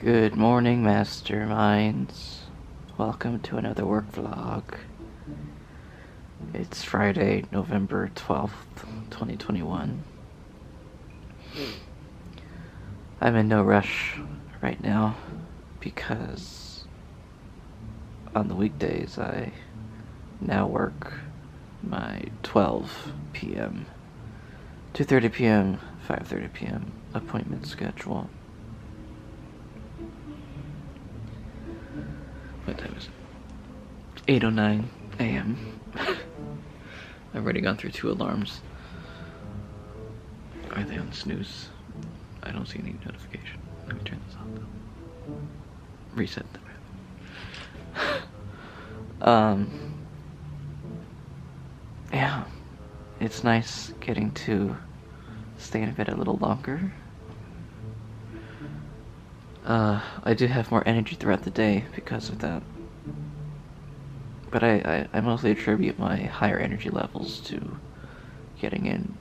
Good morning, masterminds. Welcome to another work vlog. It's Friday, November 12th, 2021. I'm in no rush right now because on the weekdays I now work my 12 p.m. 2:30 p.m., 5:30 p.m. appointment schedule. What time is it? 8:09 a.m. I've already gone through 2 alarms. Are they on snooze? I don't see any notification. Let me turn this off though. Reset them. Yeah. It's nice getting to stay in bed a little longer. I do have more energy throughout the day because of that. But I mostly attribute my higher energy levels to getting in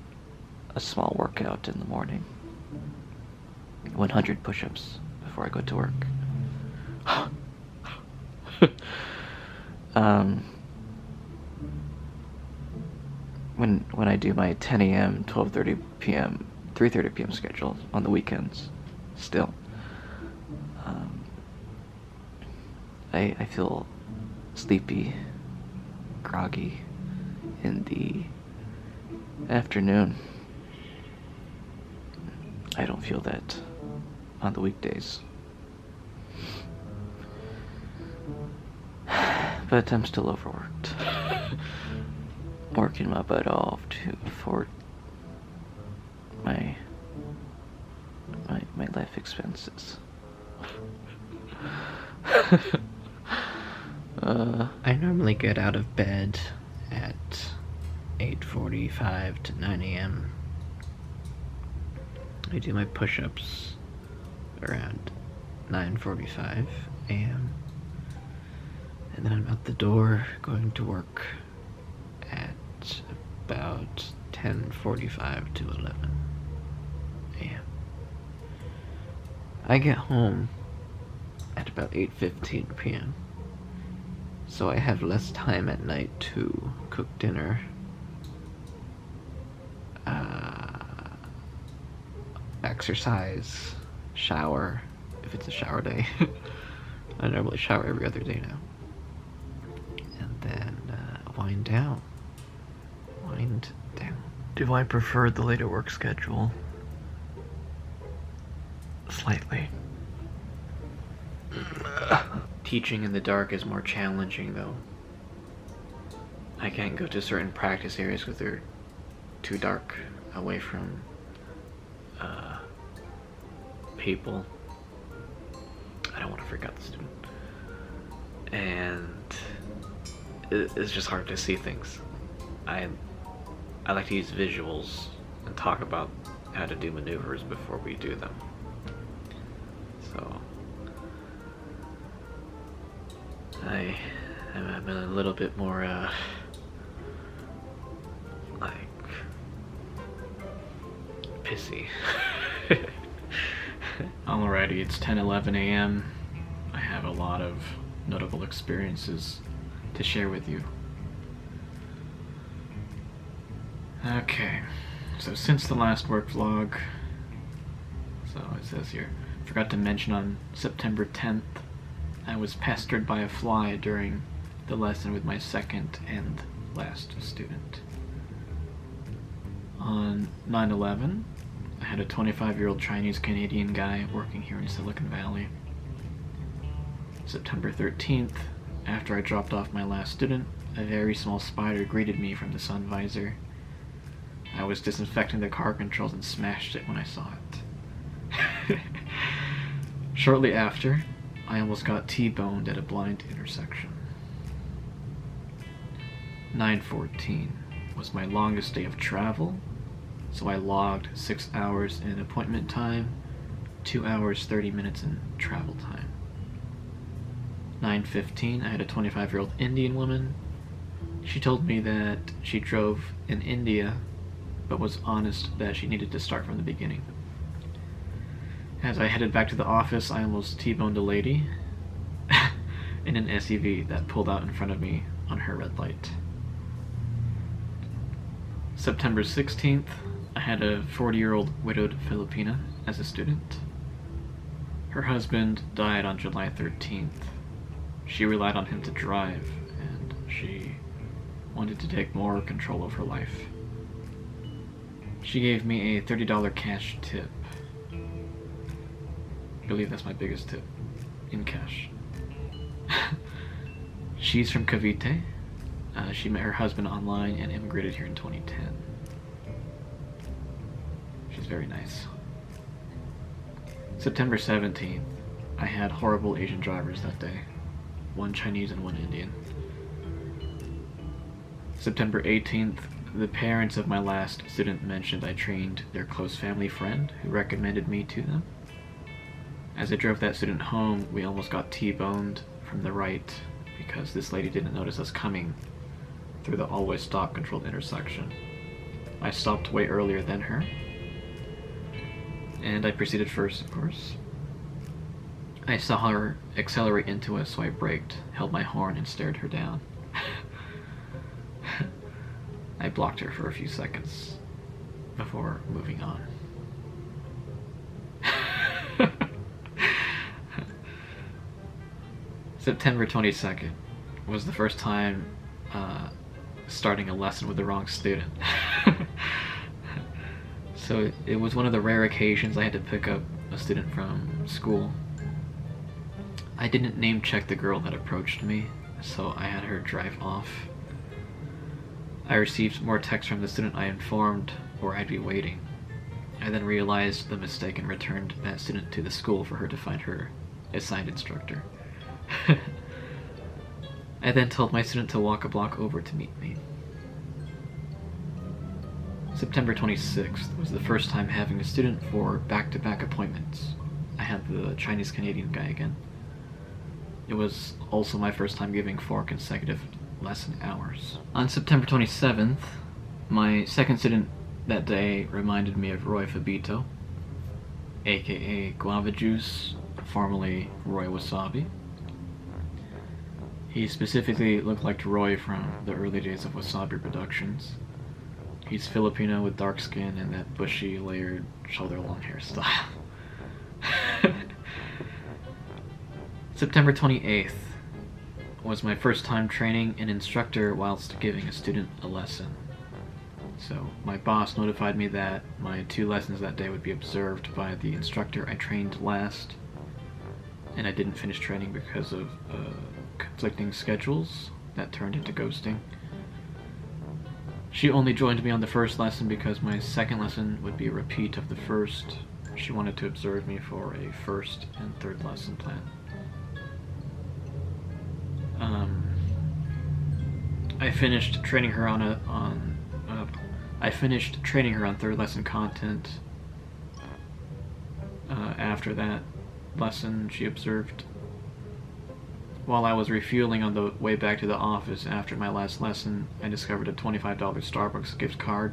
a small workout in the morning. 100 push-ups before I go to work. When I do my 10 a.m., 12:30 p.m., 3:30 p.m. schedule on the weekends, still, I feel sleepy, groggy in the afternoon. I don't feel that on the weekdays. But I'm still overworked. Working my butt off to afford my life expenses. I normally get out of bed at 8:45 to 9 a.m. I do my push-ups around 9:45 a.m. and then I'm out the door going to work at about 10:45 to 11 a.m. I get home at about 8:15 p.m. so I have less time at night to cook dinner, exercise, shower, if it's a shower day. I normally shower every other day now. And then wind down. Do I prefer the later work schedule? Slightly. Teaching in the dark is more challenging though. I can't go to certain practice areas because they're too dark away from people. I don't want to freak out the student. And it's just hard to see things. I like to use visuals and talk about how to do maneuvers before we do them. So I'm a little bit more like pissy. Alrighty, it's 10:11 a.m. I have a lot of notable experiences to share with you. Okay, so since the last work vlog, so it says here, forgot to mention on September 10th, I was pestered by a fly during the lesson with my second and last student. On 9/11, I had a 25-year-old Chinese-Canadian guy working here in Silicon Valley. September 13th, after I dropped off my last student, a very small spider greeted me from the sun visor. I was disinfecting the car controls and smashed it when I saw it. Shortly after, I almost got T-boned at a blind intersection. 9/14 was my longest day of travel, so I logged 6 hours in appointment time, 2 hours 30 minutes in travel time. 9:15, I had a 25-year-old Indian woman. She told me that she drove in India, but was honest that she needed to start from the beginning. As I headed back to the office, I almost T-boned a lady in an SUV that pulled out in front of me on her red light. September 16th, I had a 40-year-old widowed Filipina as a student. Her husband died on July 13th. She relied on him to drive, and she wanted to take more control of her life. She gave me a $30 cash tip. I believe that's my biggest tip, in cash. She's from Cavite. She met her husband online and immigrated here in 2010. She's very nice. September 17th, I had horrible Asian drivers that day. One Chinese and one Indian. September 18th, the parents of my last student mentioned I trained their close family friend who recommended me to them. As I drove that student home, we almost got T-boned from the right because this lady didn't notice us coming through the always stop-controlled intersection. I stopped way earlier than her, and I proceeded first, of course. I saw her accelerate into us, so I braked, held my horn, and stared her down. I blocked her for a few seconds before moving on. September 22nd was the first time starting a lesson with the wrong student. So it was one of the rare occasions I had to pick up a student from school. I didn't name check the girl that approached me, so I had her drive off. I received more texts from the student I informed, or I'd be waiting. I then realized the mistake and returned that student to the school for her to find her assigned instructor. I then told my student to walk a block over to meet me. September 26th was the first time having a student for back-to-back appointments. I had the Chinese-Canadian guy again. It was also my first time giving 4 consecutive lesson hours. On September 27th, my second student that day reminded me of Roy Fabito, aka Guava Juice, formerly Roy Wasabi. He specifically looked like Roy from the early days of Wasabi Productions. He's Filipino with dark skin and that bushy, layered, shoulder-long hairstyle. September 28th was my first time training an instructor whilst giving a student a lesson. So my boss notified me that my 2 lessons that day would be observed by the instructor I trained last, and I didn't finish training because of conflicting schedules that turned into ghosting. She only joined me on the first lesson because my second lesson would be a repeat of the first. She wanted to observe me for a first and third lesson plan. I finished training her on third lesson content. After that lesson, she observed. While I was refueling on the way back to the office after my last lesson, I discovered a $25 Starbucks gift card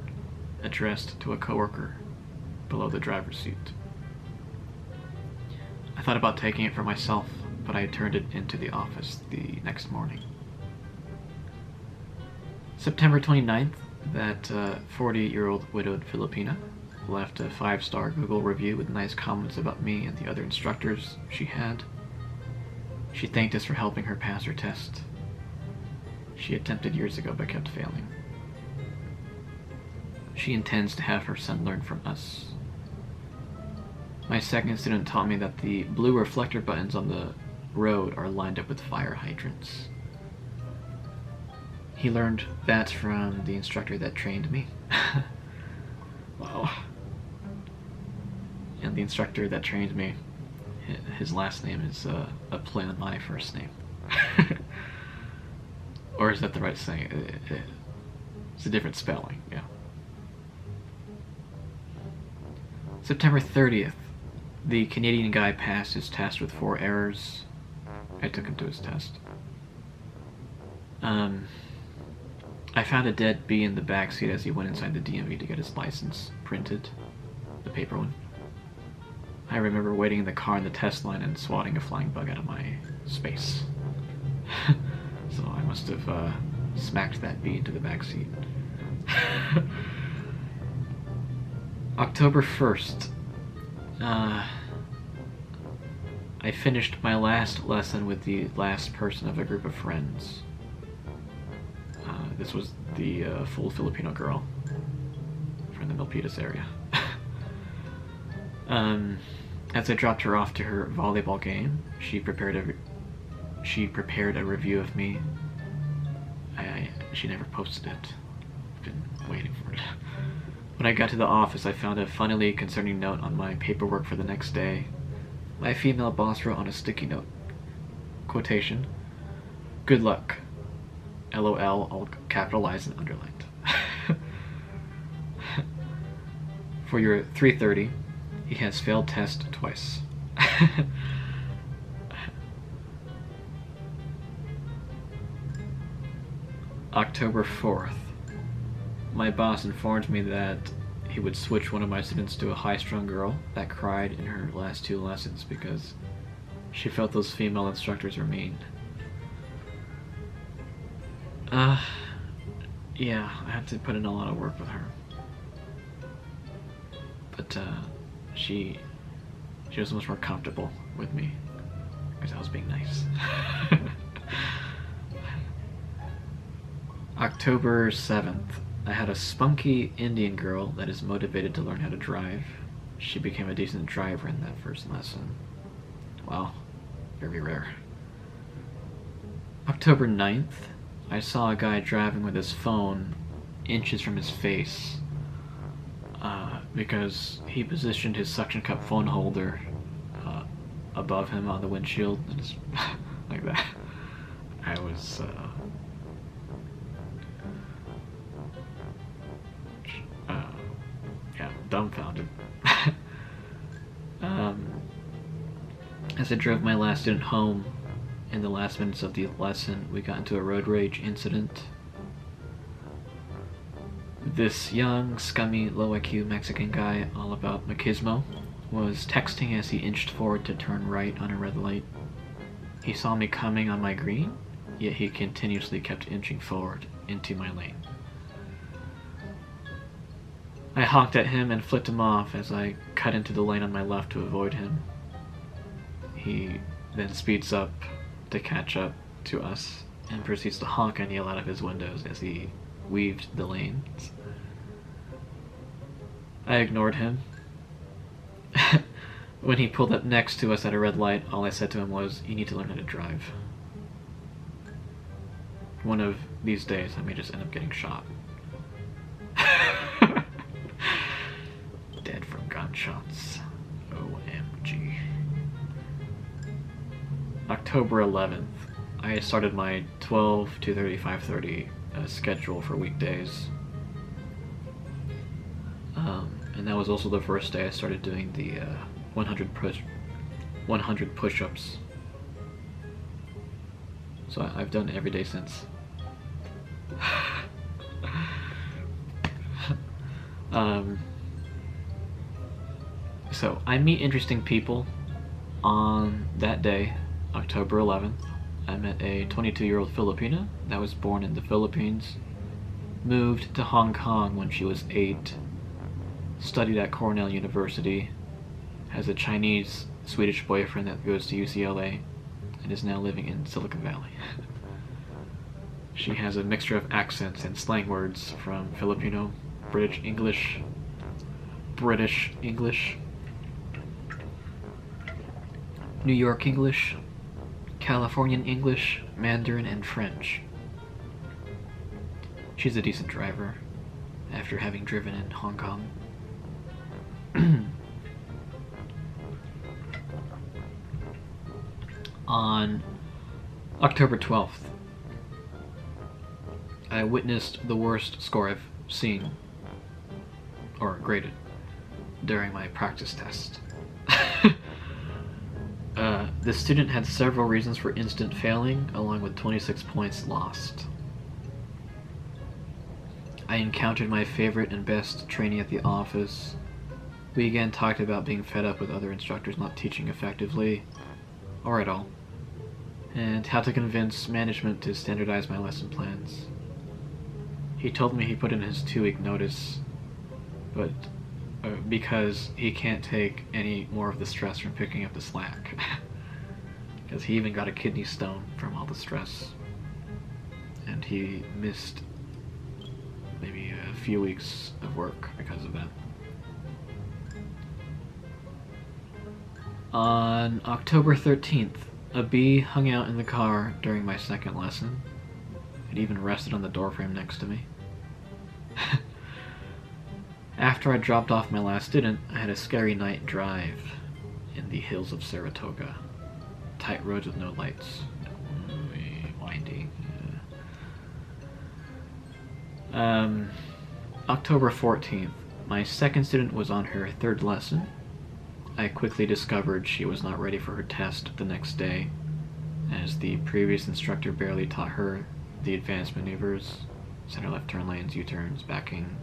addressed to a coworker below the driver's seat. I thought about taking it for myself, but I turned it into the office the next morning. September 29th, that 40-year-old widowed Filipina left a 5-star Google review with nice comments about me and the other instructors she had. She thanked us for helping her pass her test. She attempted years ago but kept failing. She intends to have her son learn from us. My second student taught me that the blue reflector buttons on the road are lined up with fire hydrants. He learned that from the instructor that trained me. Wow. And the instructor that trained me, his last name is a play on my first name. Or is that the right saying? It's a different spelling, yeah. September 30th, the Canadian guy passed his test with 4 errors. I took him to his test. I found a dead bee in the backseat as he went inside the DMV to get his license printed, the paper one. I remember waiting in the car in the test line and swatting a flying bug out of my space. So I must have smacked that bee into the back seat. October 1st. I finished my last lesson with the last person of a group of friends. This was the full Filipino girl from the Milpitas area. As I dropped her off to her volleyball game, she prepared a review of me. She never posted it. I've been waiting for it. When I got to the office, I found a funnily concerning note on my paperwork for the next day. My female boss wrote on a sticky note, quotation, "Good luck. LOL, all capitalized and underlined." For your 330, he has failed test twice. October 4th. My boss informed me that he would switch one of my students to a high-strung girl that cried in her last 2 lessons because she felt those female instructors were mean. Yeah, I had to put in a lot of work with her. But, she was much more comfortable with me because I was being nice. October 7th. I had a spunky Indian girl that is motivated to learn how to drive. She became a decent driver in that first lesson. Wow, very rare. October 9th. I saw a guy driving with his phone inches from his face because he positioned his suction cup phone holder above him on the windshield and just like that. I was dumbfounded. As I drove my last student home, in the last minutes of the lesson, we got into a road rage incident. This young, scummy, low IQ Mexican guy, all about machismo, was texting as he inched forward to turn right on a red light. He saw me coming on my green, yet he continuously kept inching forward into my lane. I honked at him and flicked him off as I cut into the lane on my left to avoid him. He then speeds up to catch up to us and proceeds to honk and yell out of his windows as he weaved the lanes. I ignored him. When he pulled up next to us at a red light, all I said to him was, "You need to learn how to drive. One of these days I may just end up getting shot." Dead from gunshots. OMG. October 11th. I started my 12 to 5:30 schedule for weekdays. And that was also the first day I started doing the 100 push-ups. So I've done it every day since. So I meet interesting people on that day, October 11th. I met a 22-year-old Filipina that was born in the Philippines, moved to Hong Kong when she was 8, studied at Cornell University, has a Chinese-Swedish boyfriend that goes to UCLA, and is now living in Silicon Valley. She has a mixture of accents and slang words from Filipino, British English, New York English, Californian English, Mandarin, and French. She's a decent driver, after having driven in Hong Kong. On October 12th, I witnessed the worst score I've seen, or graded, during my practice test. The student had several reasons for instant failing, along with 26 points lost. I encountered my favorite and best trainee at the office, We again talked about being fed up with other instructors not teaching effectively, or at all, and how to convince management to standardize my lesson plans. He told me he put in his 2-week notice, but because he can't take any more of the stress from picking up the slack. Because he even got a kidney stone from all the stress. And he missed maybe a few weeks of work because of that. On October 13th, a bee hung out in the car during my second lesson. It even rested on the doorframe next to me. After I dropped off my last student, I had a scary night drive in the hills of Saratoga. Tight roads with no lights. Windy. October 14th. My second student was on her third lesson. I quickly discovered she was not ready for her test the next day, as the previous instructor barely taught her the advanced maneuvers, center left turn lanes, U-turns, backing.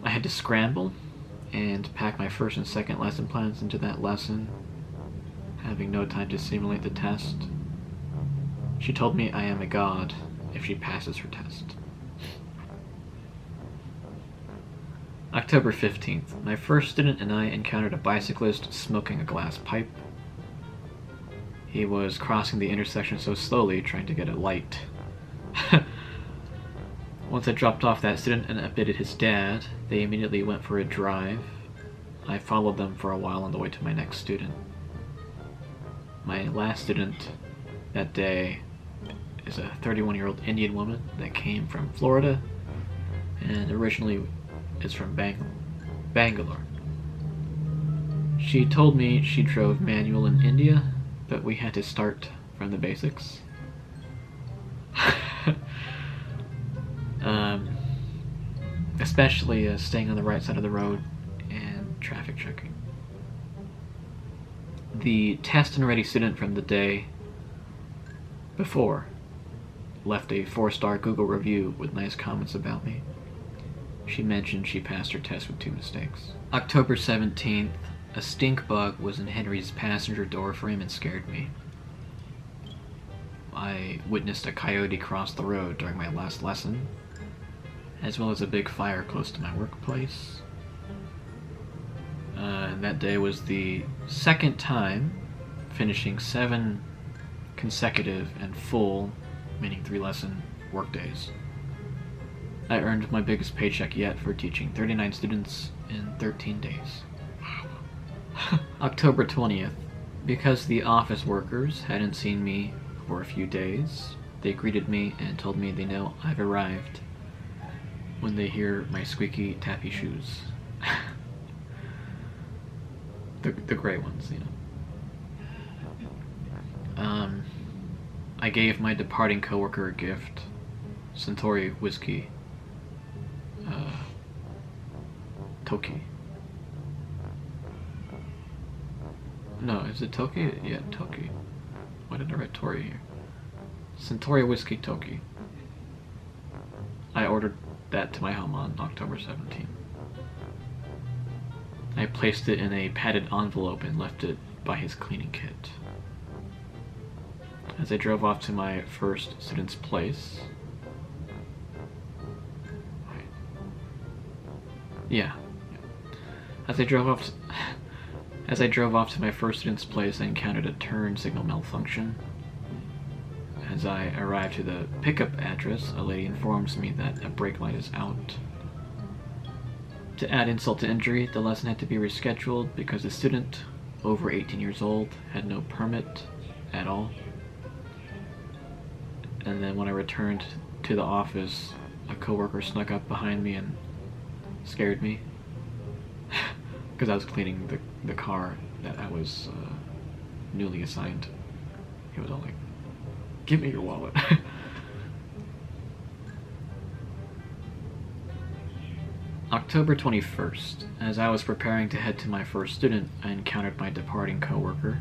I had to scramble and pack my first and second lesson plans into that lesson, having no time to simulate the test. She told me I am a god if she passes her test. October 15th. My first student and I encountered a bicyclist smoking a glass pipe. He was crossing the intersection so slowly, trying to get a light. Once I dropped off that student and updated his dad, they immediately went for a drive. I followed them for a while on the way to my next student. My last student that day is a 31-year-old Indian woman that came from Florida and originally is from Bangalore. She told me she drove manual in India, but we had to start from the basics. Especially staying on the right side of the road and traffic checking. The test and ready student from the day before left a 4-star Google review with nice comments about me. She mentioned she passed her test with 2 mistakes. October 17th, a stink bug was in Henry's passenger door frame and scared me. I witnessed a coyote cross the road during my last lesson, as well as a big fire close to my workplace. And that day was the second time finishing 7 consecutive and full, meaning 3-lesson, workdays. I earned my biggest paycheck yet for teaching 39 students in 13 days. October 20th. Because the office workers hadn't seen me for a few days, they greeted me and told me they know I've arrived when they hear my squeaky, tappy shoes. the gray ones, you know. I gave my departing coworker a gift. Centauri whiskey. Toki. No, is it Toki? Yeah, Toki. Why did I write Tori here? Centauri whiskey Toki. I ordered that to my home on October 17th. I placed it in a padded envelope and left it by his cleaning kit. As I drove off to my first student's place... Yeah. As I drove off to my first student's place, I encountered a turn signal malfunction. As I arrived to the pickup address, a lady informs me that a brake light is out. To add insult to injury, the lesson had to be rescheduled because the student, over 18 years old, had no permit at all. And then when I returned to the office, a coworker snuck up behind me and scared me. Because I was cleaning the car that I was newly assigned. He was all like, "Give me your wallet." October 21st. As I was preparing to head to my first student, I encountered my departing coworker.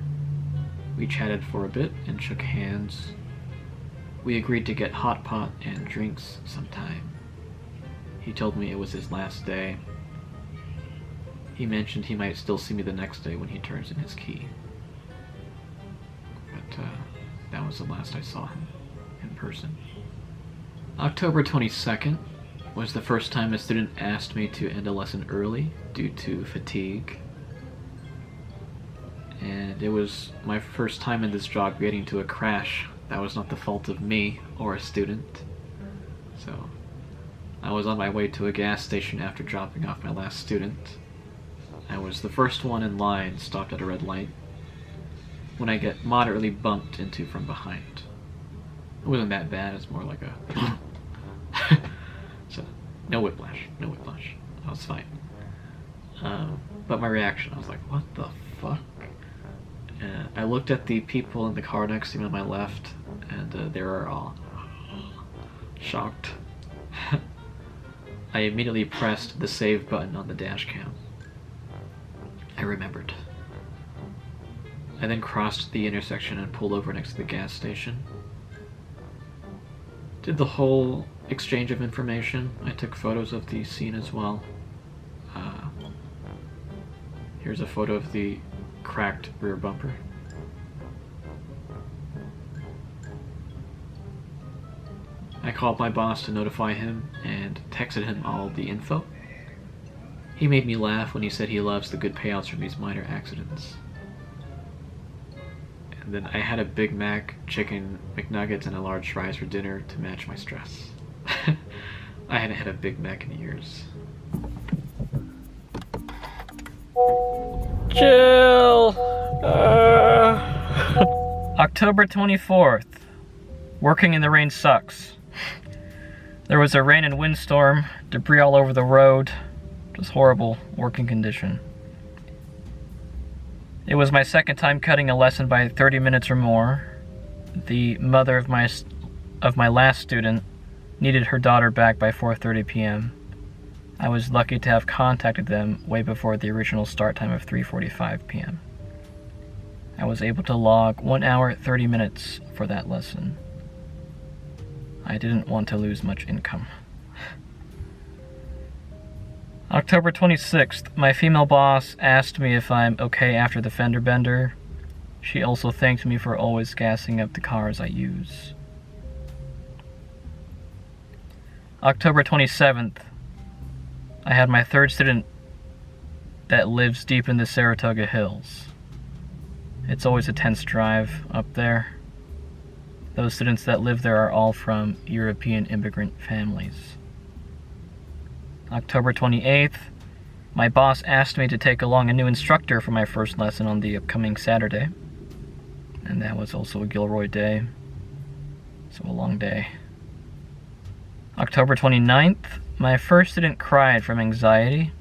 We chatted for a bit and shook hands. We agreed to get hot pot and drinks sometime. He told me it was his last day. he mentioned he might still see me the next day when he turns in his key. But that was the last I saw him in person. October 22nd was the first time a student asked me to end a lesson early due to fatigue. And it was my first time in this job getting to a crash that was not the fault of me or a student. So I was on my way to a gas station after dropping off my last student. I was the first one in line, stopped at a red light, when I get moderately bumped into from behind. It wasn't that bad, it's more like a so, no whiplash. I was fine. But my reaction, I was like, what the fuck? I looked at the people in the car next to me on my left, and they were all shocked. I immediately pressed the save button on the dash cam. I remembered. I then crossed the intersection and pulled over next to the gas station. Did the whole exchange of information. I took photos of the scene as well. Here's a photo of the cracked rear bumper. I called my boss to notify him and texted him all the info. He made me laugh when he said he loves the good payouts from these minor accidents. And then I had a Big Mac, chicken McNuggets, and a large fries for dinner to match my stress. I hadn't had a Big Mac in years. Chill. October 24th. Working in the rain sucks. There was a rain and windstorm, debris all over the road. Just horrible working condition. It was my second time cutting a lesson by 30 minutes or more. The mother of my last student needed her daughter back by 4:30 p.m. I was lucky to have contacted them way before the original start time of 3:45 p.m. I was able to log 1 hour 30 minutes for that lesson. I didn't want to lose much income. October 26th, my female boss asked me if I'm okay after the fender bender. She also thanked me for always gassing up the cars I use. October 27th, I had my third student that lives deep in the Saratoga Hills. It's always a tense drive up there. Those students that live there are all from European immigrant families. October 28th, my boss asked me to take along a new instructor for my first lesson on the upcoming Saturday. And that was also a Gilroy day, so a long day. October 29th, my first student cried from anxiety.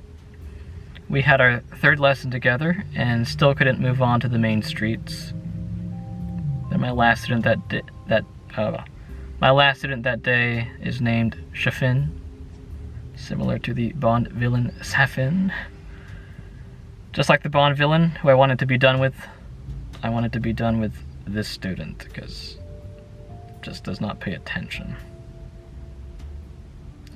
We had our third lesson together and still couldn't move on to the main streets. Then my last student that day is named Shafin, similar to the Bond villain Safin. Just like the Bond villain who I wanted to be done with, I wanted to be done with this student because just does not pay attention.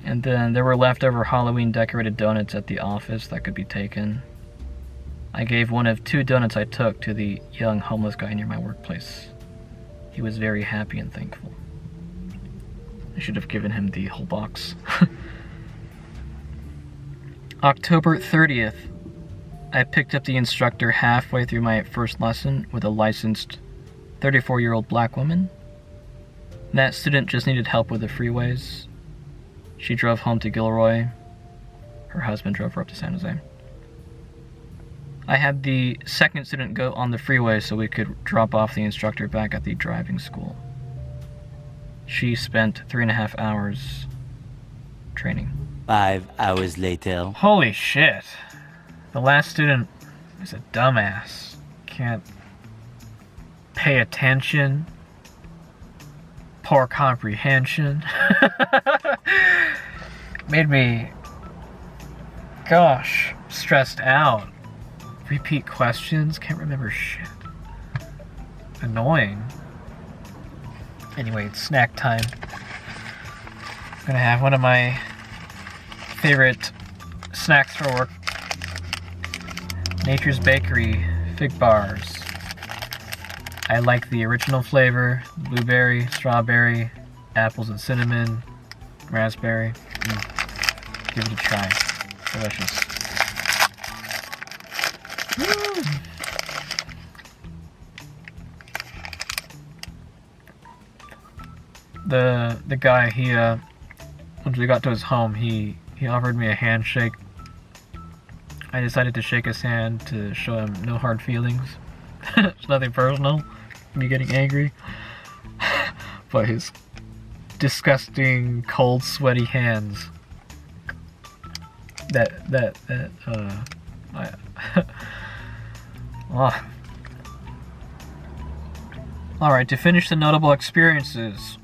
And then there were leftover Halloween decorated donuts at the office that could be taken. I gave one of 2 donuts I took to the young homeless guy near my workplace. He was very happy and thankful. I should have given him the whole box. October 30th, I picked up the instructor halfway through my first lesson with a licensed 34-year-old black woman. That student just needed help with the freeways. She drove home to Gilroy. Her husband drove her up to San Jose. I had the second student go on the freeway so we could drop off the instructor back at the driving school. She spent 3.5 hours training. 5 hours later. Holy shit. The last student is a dumbass. Can't pay attention. Poor comprehension. Made me, gosh, stressed out. Repeat questions, can't remember shit. Annoying. Anyway, it's snack time. I'm gonna have one of my favorite snacks for work. Nature's Bakery fig bars. I like the original flavor, blueberry, strawberry, apples and cinnamon, raspberry. Give it a try. Delicious. The guy, once we got to his home, he offered me a handshake. I decided to shake his hand to show him no hard feelings. It's nothing personal, me getting angry. But his disgusting, cold, sweaty hands. Alright, to finish the notable experiences.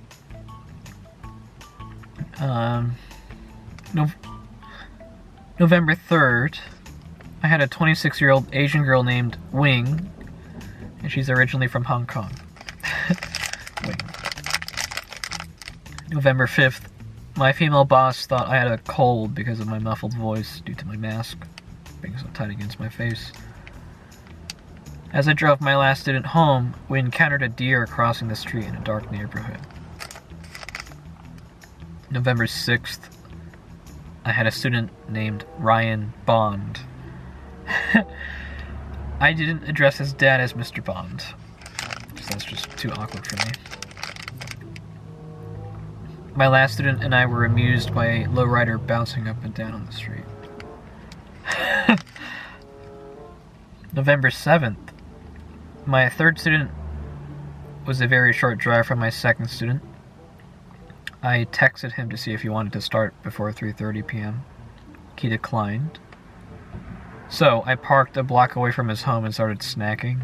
November 3rd, I had a 26-year-old Asian girl named Wing, and she's originally from Hong Kong. Wing. November 5th, my female boss thought I had a cold because of my muffled voice due to my mask being so tight against my face. As I drove my last student home, we encountered a deer crossing the street in a dark neighborhood. November 6th, I had a student named Ryan Bond. I didn't address his dad as Mr. Bond, because that's just too awkward for me. My last student and I were amused by a lowrider bouncing up and down on the street. November 7th, my third student was a very short drive from my second student. I texted him to see if he wanted to start before 3:30 p.m. He declined. So I parked a block away from his home and started snacking.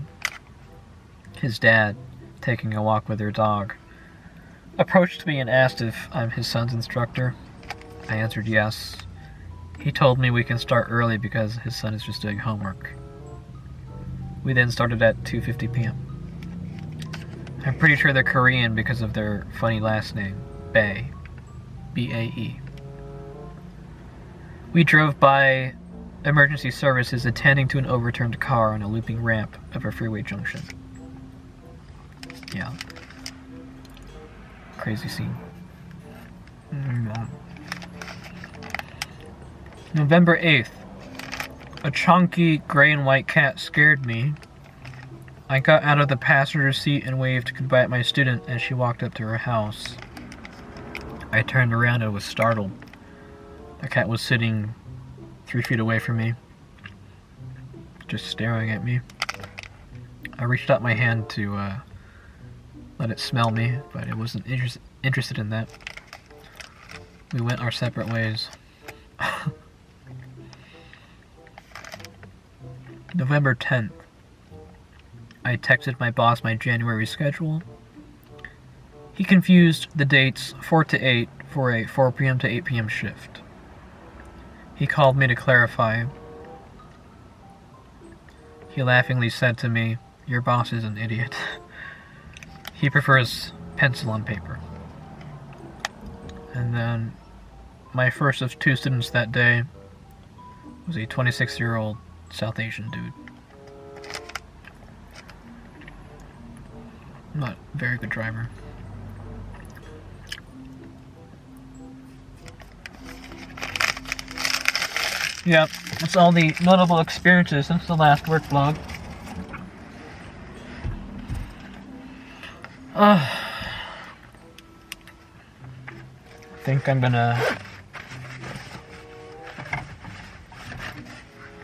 His dad, taking a walk with their dog, approached me and asked if I'm his son's instructor. I answered yes. He told me we can start early because his son is just doing homework. We then started at 2:50 p.m. I'm pretty sure they're Korean because of their funny last name, Bae. B-A-E. We drove by emergency services attending to an overturned car on a looping ramp of a freeway junction. Yeah. Crazy scene. November 8th. A chunky gray and white cat scared me. I got out of the passenger seat and waved goodbye at my student as she walked up to her house. I turned around and was startled. The cat was sitting 3 feet away from me, just staring at me. I reached out my hand to let it smell me, but it wasn't interested in that. We went our separate ways. November 10th. I texted my boss my January schedule. He confused the dates 4 to 8 for a 4 p.m. to 8 p.m. shift. He called me to clarify. He laughingly said to me, "Your boss is an idiot." He prefers pencil on paper. And then my first of 2 students that day was a 26-year-old South Asian dude. Not a very good driver. Yep, that's all the notable experiences since the last work vlog. I think I'm gonna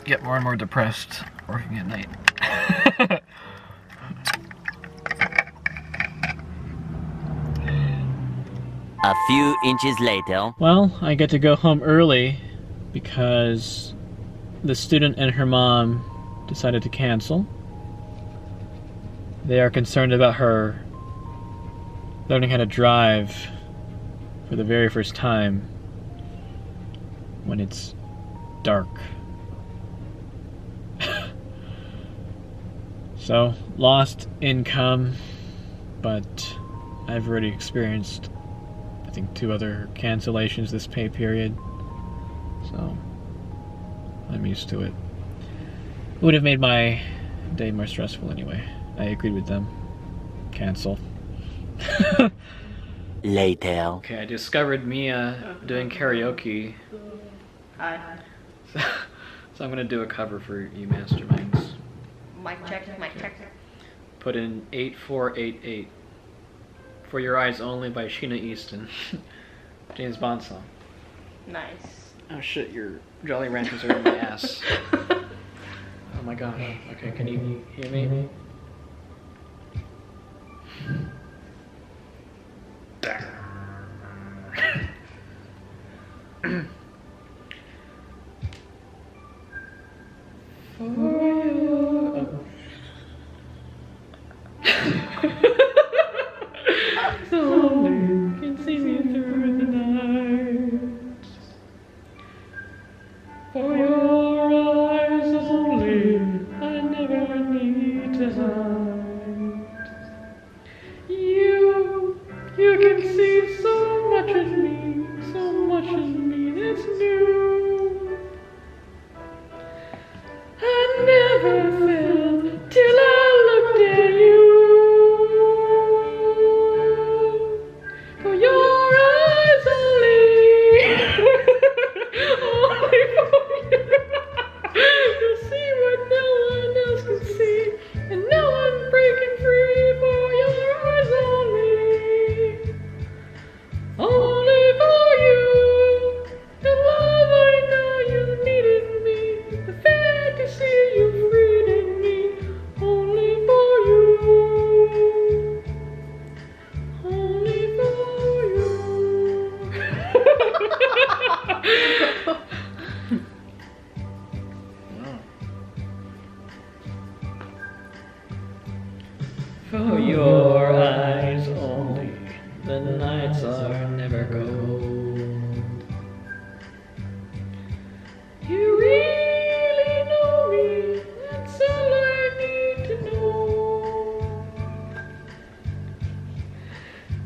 get more and more depressed working at night. A few inches later. Well, I get to go home early because the student and her mom decided to cancel. They are concerned about her learning how to drive for the very first time when it's dark. So, lost income, but I've already experienced, I think, 2 other cancellations this pay period. So, I'm used to it. would have made my day more stressful anyway. I agreed with them. Cancel. Later. Okay, I discovered Mia doing karaoke. Hi. So I'm gonna do a cover for you masterminds. Mic check, mic check. Put in 8488. For Your Eyes Only by Sheena Easton. James Bond song. Nice. Oh shit, your Jolly Ranchers are in my ass. Oh my gosh. Okay, can you hear me? Can see me through the night. For your eyes only, I never need to hide. You can see so much of me that's new. I never felt till I looked at you. For your eyes only, only for you. You'll see what no one else can see, and now I'm breaking free for your eyes only, only for you. The love I know you needed me, the fantasy you freed in me, only for you, only for you. For your eyes only, the nights are never cold. You really know me, that's all I need to know.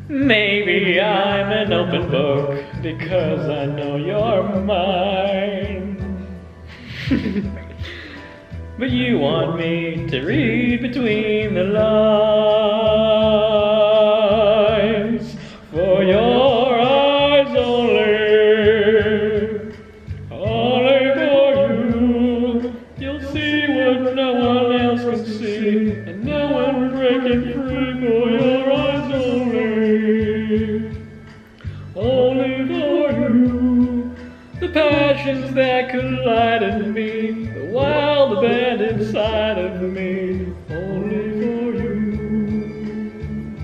Maybe I'm an open book because I know you're mine. But you want me to read between the lines. For your eyes only, only for you. You'll see what no one else can see, and now I'm breaking free for your eyes only, only for you. The passions that collide in me, the wild abandoned inside of me, only for you,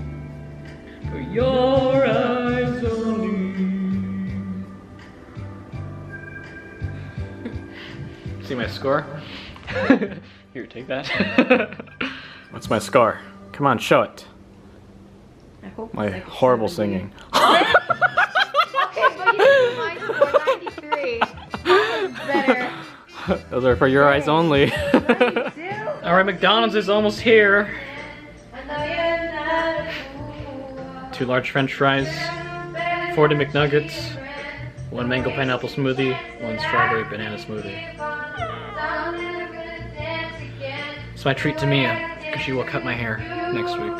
for your eyes only. See my score? Here, take that. What's my score? Come on, show it. I hope My it's like horrible 70. singing. Okay, but you did mine for 93. That was better. Those are for your eyes only. Alright, McDonald's is almost here. 2 large french fries, 40 McNuggets, 1 mango pineapple smoothie, 1 strawberry banana smoothie. It's my treat to Mia, because she will cut my hair next week.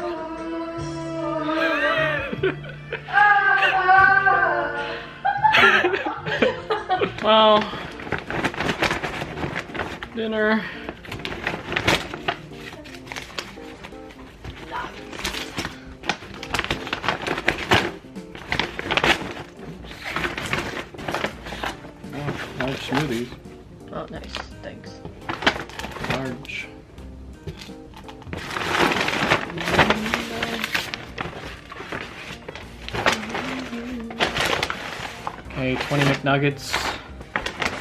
Well, dinner. Large smoothies. Oh, nice. Thanks. Large. Okay, 20 McNuggets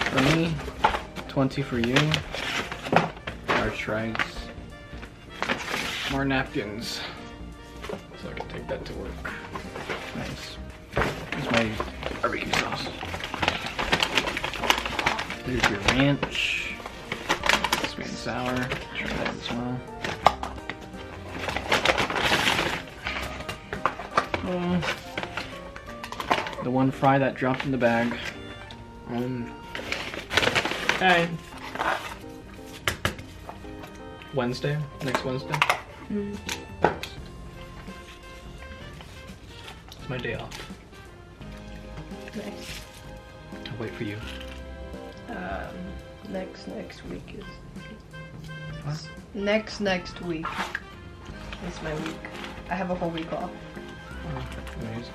for me, 20 for you. Large fries. More napkins, so I can take that to work. Nice. Here's my barbecue sauce. Here's your ranch. Sweet and sour. Try that as well. The 1 fry that dropped in the bag. Okay. Wednesday, next Wednesday. Mm. It's my day off. Nice. I'll wait for you. Next week is. What? Next week is my week. I have a whole week off. Oh, that's amazing.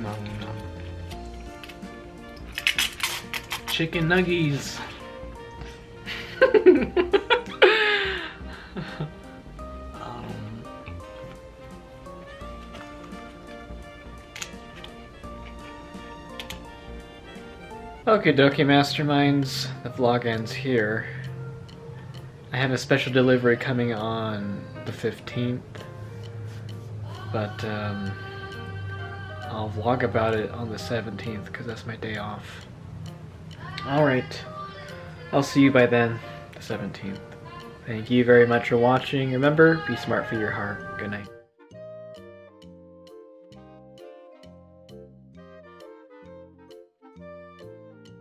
Nom nom. Chicken nuggies. Okay, dokie, masterminds. The vlog ends here. I have a special delivery coming on the 15th, but I'll vlog about it on the 17th because that's my day off. Alright, I'll see you by then, the 17th. Thank you very much for watching. Remember, be smart for your heart. Good night.